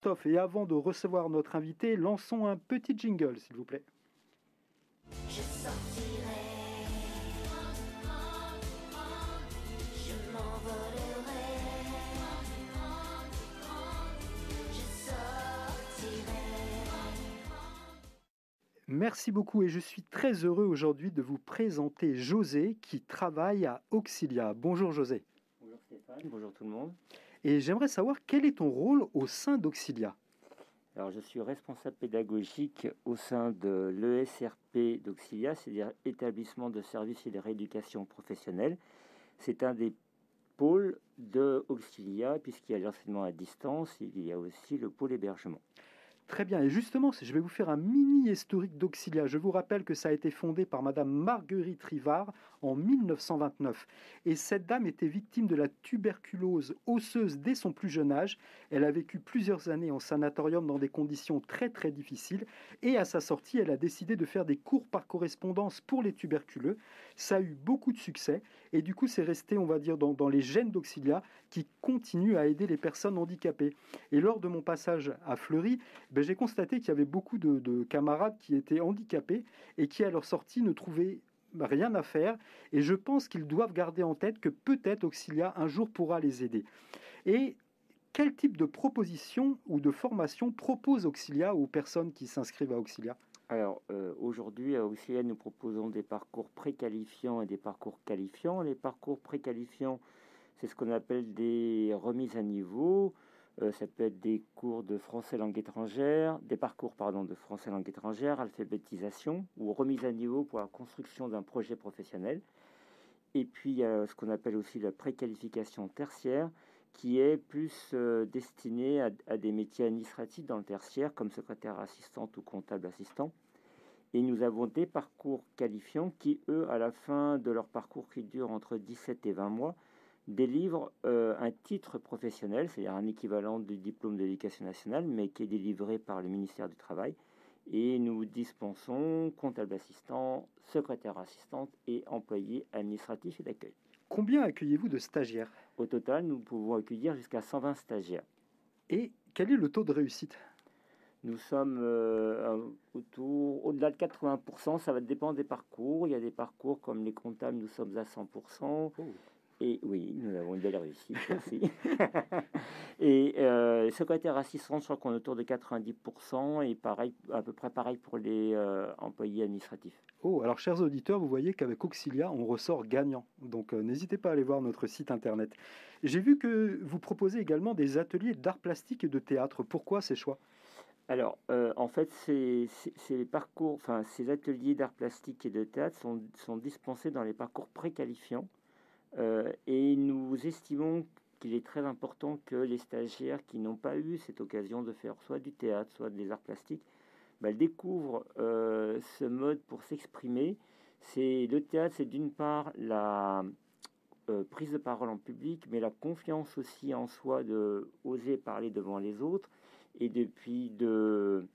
Toff, et avant de recevoir notre invité, lançons un petit jingle, s'il vous plaît. Je sortirai, je m'envolerai, je sortirai. Merci beaucoup et je suis très heureux aujourd'hui de vous présenter José qui travaille à Auxilia. Bonjour José. Bonjour Stéphane, bonjour tout le monde. Et j'aimerais savoir quel est ton rôle au sein d'Auxilia. Alors je suis responsable pédagogique au sein de l'ESRP d'Auxilia, c'est-à-dire Établissement de services et de rééducation professionnelle. C'est un des pôles de Auxilia puisqu'il y a l'enseignement à distance, il y a aussi le pôle hébergement. Très bien, et justement, je vais vous faire un mini historique d'Auxilia. Je vous rappelle que ça a été fondé par Madame Marguerite Rivard en 1929. Et cette dame était victime de la tuberculose osseuse dès son plus jeune âge. Elle a vécu plusieurs années en sanatorium dans des conditions très très difficiles. Et à sa sortie, elle a décidé de faire des cours par correspondance pour les tuberculeux. Ça a eu beaucoup de succès. Et du coup, c'est resté, on va dire, dans les gènes d'Auxilia qui continuent à aider les personnes handicapées. Et lors de mon passage à Fleury, j'ai constaté qu'il y avait beaucoup de camarades qui étaient handicapés et qui, à leur sortie, ne trouvaient rien à faire. Et je pense qu'ils doivent garder en tête que peut-être Auxilia, un jour, pourra les aider. Et quel type de proposition ou de formation propose Auxilia aux personnes qui s'inscrivent à Auxilia ? Alors aujourd'hui à Auxilia, nous proposons des parcours préqualifiants et des parcours qualifiants. Les parcours préqualifiants, c'est ce qu'on appelle des remises à niveau. Ça peut être des cours de français langue étrangère, des parcours de français langue étrangère, alphabétisation ou remise à niveau pour la construction d'un projet professionnel. Et puis il y a ce qu'on appelle aussi la préqualification tertiaire, qui est plus destinée à des métiers administratifs dans le tertiaire, comme secrétaire assistante ou comptable assistant. Et nous avons des parcours qualifiants qui, eux, à la fin de leur parcours qui dure entre 17 et 20 mois, délivre un titre professionnel, c'est-à-dire un équivalent du diplôme de l'éducation nationale, mais qui est délivré par le ministère du Travail. Et nous dispensons comptable assistant, secrétaire assistante et employé administratif et d'accueil. Combien accueillez-vous de stagiaires ? Au total, nous pouvons accueillir jusqu'à 120 stagiaires. Et quel est le taux de réussite ? Nous sommes au-delà de 80%, ça va dépendre des parcours. Il y a des parcours comme les comptables, nous sommes à 100%. Oh. Et oui, nous avons une belle réussite aussi. Et secrétaire assistant, je crois qu'on est autour de 90%, et pareil, à peu près pareil pour les employés administratifs. Oh, alors chers auditeurs, vous voyez qu'avec Auxilia, on ressort gagnant. Donc n'hésitez pas à aller voir notre site internet. J'ai vu que vous proposez également des ateliers d'art plastique et de théâtre. Pourquoi ces choix ? Alors, en fait, ces ateliers d'art plastique et de théâtre sont dispensés dans les parcours préqualifiants. Et nous estimons qu'il est très important que les stagiaires qui n'ont pas eu cette occasion de faire soit du théâtre, soit des arts plastiques, découvrent ce mode pour s'exprimer. Le théâtre, c'est d'une part la prise de parole en public, mais la confiance aussi en soi de oser parler devant les autres, et depuis de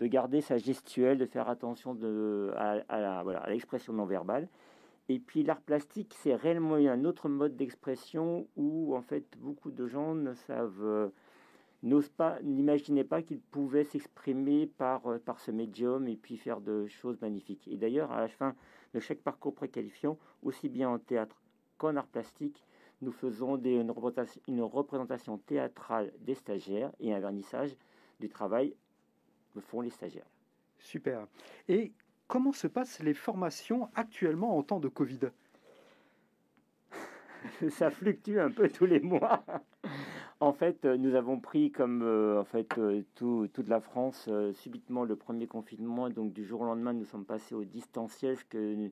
garder sa gestuelle, de faire attention à l'expression non verbale. Et puis l'art plastique, c'est réellement un autre mode d'expression où en fait beaucoup de gens n'imaginaient pas qu'ils pouvaient s'exprimer par ce médium et puis faire de choses magnifiques. Et d'ailleurs, à la fin de chaque parcours préqualifiant, aussi bien en théâtre qu'en art plastique, nous faisons une représentation théâtrale des stagiaires et un vernissage du travail que font les stagiaires. Super. Et comment se passent les formations actuellement en temps de Covid ? Ça fluctue un peu tous les mois. En fait, nous avons pris comme toute la France subitement le premier confinement. Donc du jour au lendemain, nous sommes passés au distanciel, ce que nous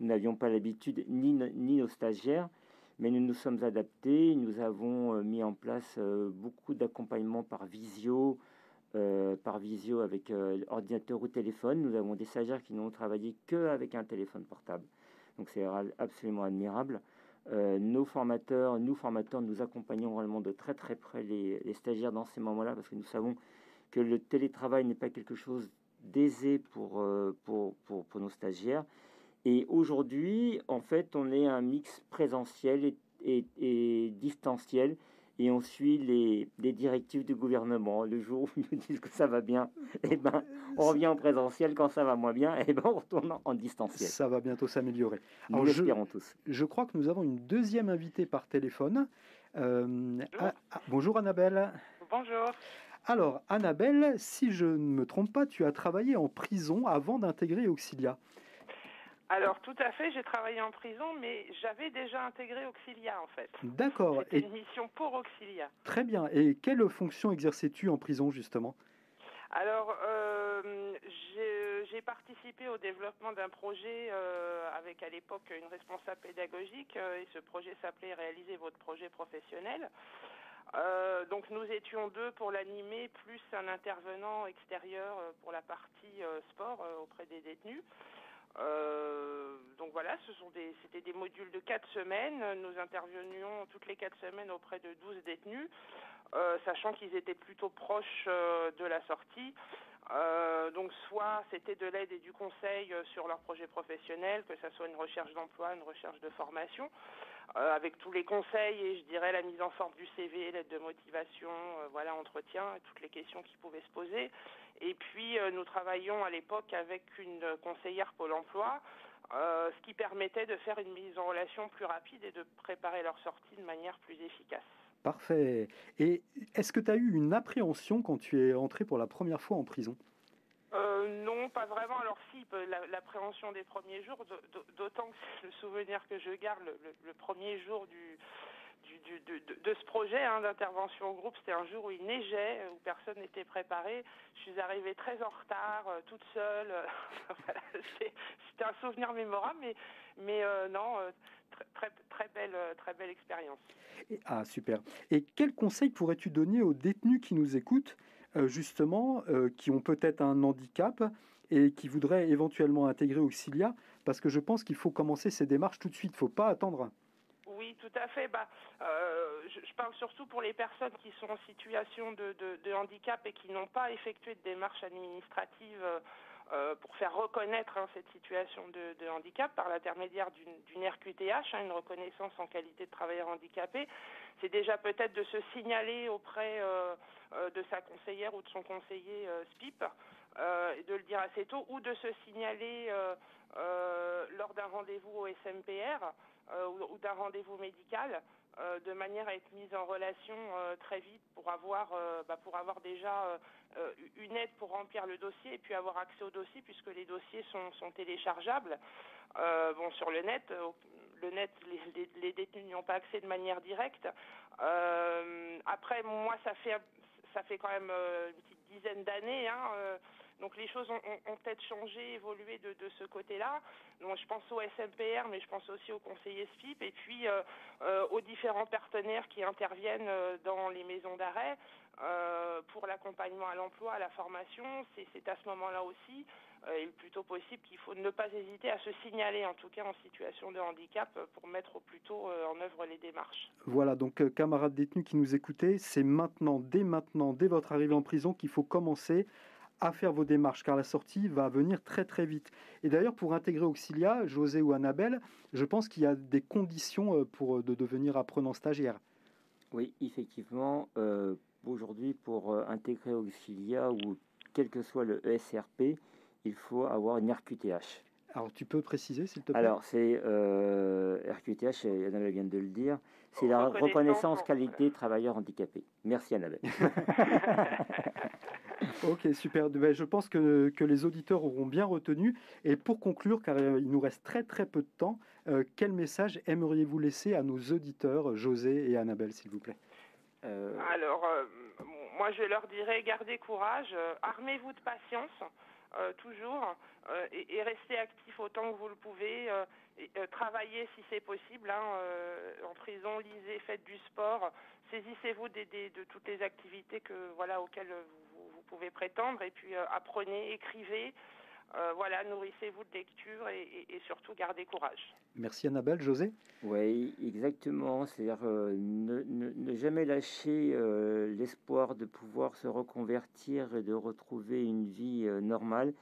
n'avions pas l'habitude, ni nos stagiaires. Mais nous nous sommes adaptés. Nous avons mis en place beaucoup d'accompagnement par visio avec ordinateur ou téléphone. Nous avons des stagiaires qui n'ont travaillé qu'avec un téléphone portable. Donc c'est absolument admirable. Nous formateurs, nous accompagnons vraiment de très très près les stagiaires dans ces moments-là, parce que nous savons que le télétravail n'est pas quelque chose d'aisé pour nos stagiaires. Et aujourd'hui, en fait, on est un mix présentiel et distanciel. et on suit les directives du gouvernement. Le jour où ils nous disent que ça va bien, eh ben, on revient en présentiel. Quand ça va moins bien, eh ben, on retourne en distanciel. Ça va bientôt s'améliorer. Nous Alors, l'espérons tous. je crois que nous avons une deuxième invitée par téléphone. Bonjour Annabelle. Bonjour. Alors Annabelle, si je ne me trompe pas, tu as travaillé en prison avant d'intégrer Auxilia. Alors tout à fait, j'ai travaillé en prison, mais j'avais déjà intégré Auxilia en fait. D'accord. C'était Et une mission pour Auxilia. très bien. Et quelle fonction exerçais-tu en prison justement? Alors j'ai participé au développement d'un projet avec à l'époque une responsable pédagogique et ce projet s'appelait Réaliser votre projet professionnel. Donc nous étions deux pour l'animer, plus un intervenant extérieur pour la partie sport auprès des détenus. Donc voilà, c'était des modules de 4 semaines. Nous intervenions toutes les 4 semaines auprès de 12 détenus, sachant qu'ils étaient plutôt proches de la sortie. Donc soit c'était de l'aide et du conseil sur leur projet professionnel, que ce soit une recherche d'emploi, une recherche de formation, avec tous les conseils et je dirais la mise en forme du CV, l'aide de motivation, voilà, entretien, et toutes les questions qui pouvaient se poser. Et puis nous travaillions à l'époque avec une conseillère Pôle emploi, ce qui permettait de faire une mise en relation plus rapide et de préparer leur sortie de manière plus efficace. Parfait. Et est-ce que tu as eu une appréhension quand tu es entré pour la première fois en prison? Non, pas vraiment. Alors si, l'appréhension des premiers jours, d'autant que le souvenir que je garde, le premier jour de ce projet d'intervention au groupe, c'était un jour où il neigeait, où personne n'était préparé. Je suis arrivée très en retard, toute seule. Voilà, c'était un souvenir mémorable, mais non, très belle expérience. Ah, super. Et quel conseil pourrais-tu donner aux détenus qui nous écoutent, justement, qui ont peut-être un handicap et qui voudraient éventuellement intégrer Auxilia? Parce que je pense qu'il faut commencer ces démarches tout de suite, il ne faut pas attendre. Oui, tout à fait. Je parle surtout pour les personnes qui sont en situation de handicap et qui n'ont pas effectué de démarche administrative pour faire reconnaître cette situation de handicap par l'intermédiaire d'une RQTH, une reconnaissance en qualité de travailleur handicapé. C'est déjà peut-être de se signaler auprès de sa conseillère ou de son conseiller SPIP et de le dire assez tôt, ou de se signaler lors d'un rendez-vous au SMPR ou d'un rendez-vous médical, de manière à être mise en relation très vite pour avoir déjà une aide pour remplir le dossier et puis avoir accès au dossier puisque les dossiers sont téléchargeables sur le net. Les détenus n'y ont pas accès de manière directe. Après, moi, ça fait quand même une petite dizaine d'années. Donc les choses ont peut-être changé, évolué de ce côté-là. Donc je pense au SMPR, mais je pense aussi aux conseillers SPIP et puis aux différents partenaires qui interviennent dans les maisons d'arrêt pour l'accompagnement à l'emploi, à la formation. C'est à ce moment-là aussi, il est plutôt possible qu'il faut ne pas hésiter à se signaler, en tout cas en situation de handicap, pour mettre au plus tôt en œuvre les démarches. Voilà, donc camarades détenus qui nous écoutez, c'est maintenant, dès votre arrivée en prison qu'il faut commencer à faire vos démarches, car la sortie va venir très très vite. Et d'ailleurs, pour intégrer Auxilia, José ou Annabelle, je pense qu'il y a des conditions de devenir apprenant stagiaire. Oui, effectivement, aujourd'hui, pour intégrer Auxilia ou quel que soit le ESRP, il faut avoir une RQTH. Alors, tu peux préciser, s'il te plaît? Alors, c'est RQTH, Annabelle vient de le dire, c'est la reconnaissance qualité travailleur handicapé. Merci Annabelle. Ok, super. Je pense que les auditeurs auront bien retenu. Et pour conclure, car il nous reste très très peu de temps, quel message aimeriez-vous laisser à nos auditeurs, José et Annabelle, s'il vous plaît? Alors, moi je leur dirais, gardez courage, armez-vous de patience, toujours, et restez actifs autant que vous le pouvez, travaillez si c'est possible, en prison, lisez, faites du sport, saisissez-vous de toutes les activités auxquelles vous pouvez prétendre, et puis apprenez, écrivez, nourrissez-vous de lecture et surtout gardez courage. Merci Annabelle. José? Oui, exactement. C'est-à-dire ne jamais lâcher l'espoir de pouvoir se reconvertir et de retrouver une vie normale.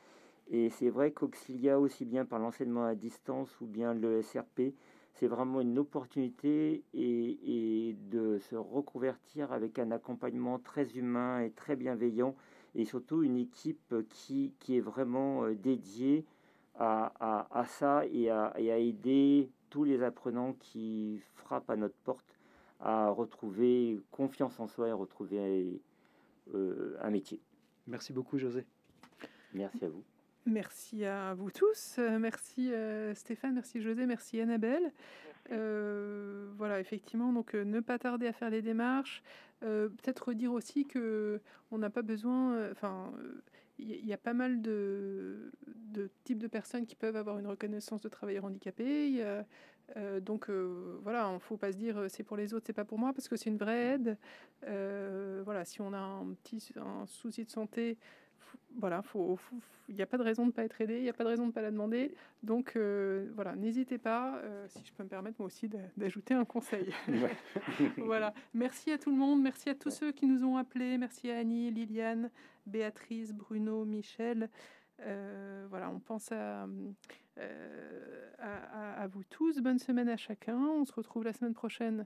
Et c'est vrai qu'Auxilia, aussi bien par l'enseignement à distance ou bien le SRP, c'est vraiment une opportunité et de se reconvertir avec un accompagnement très humain et très bienveillant et surtout une équipe qui est vraiment dédiée à ça et à aider tous les apprenants qui frappent à notre porte à retrouver confiance en soi et retrouver un métier. Merci beaucoup, José. Merci à vous. Merci à vous tous. Merci Stéphane, merci José, merci Annabelle. Voilà, effectivement, donc ne pas tarder à faire les démarches. Peut-être redire aussi que on n'a pas besoin. Il y a pas mal de types de personnes qui peuvent avoir une reconnaissance de travailleur handicapé. Donc voilà, il ne faut pas se dire c'est pour les autres, c'est pas pour moi, parce que c'est une vraie aide. Voilà, si on a un souci de santé, voilà, il n'y a pas de raison de ne pas être aidé, il n'y a pas de raison de ne pas la demander. Donc voilà, n'hésitez pas, si je peux me permettre moi aussi d'ajouter un conseil. Voilà, merci à tout le monde, merci à tous ceux qui nous ont appelés, merci à Annie, Liliane, Béatrice, Bruno, Michel. Voilà, on pense à vous tous. Bonne semaine à chacun. On se retrouve la semaine prochaine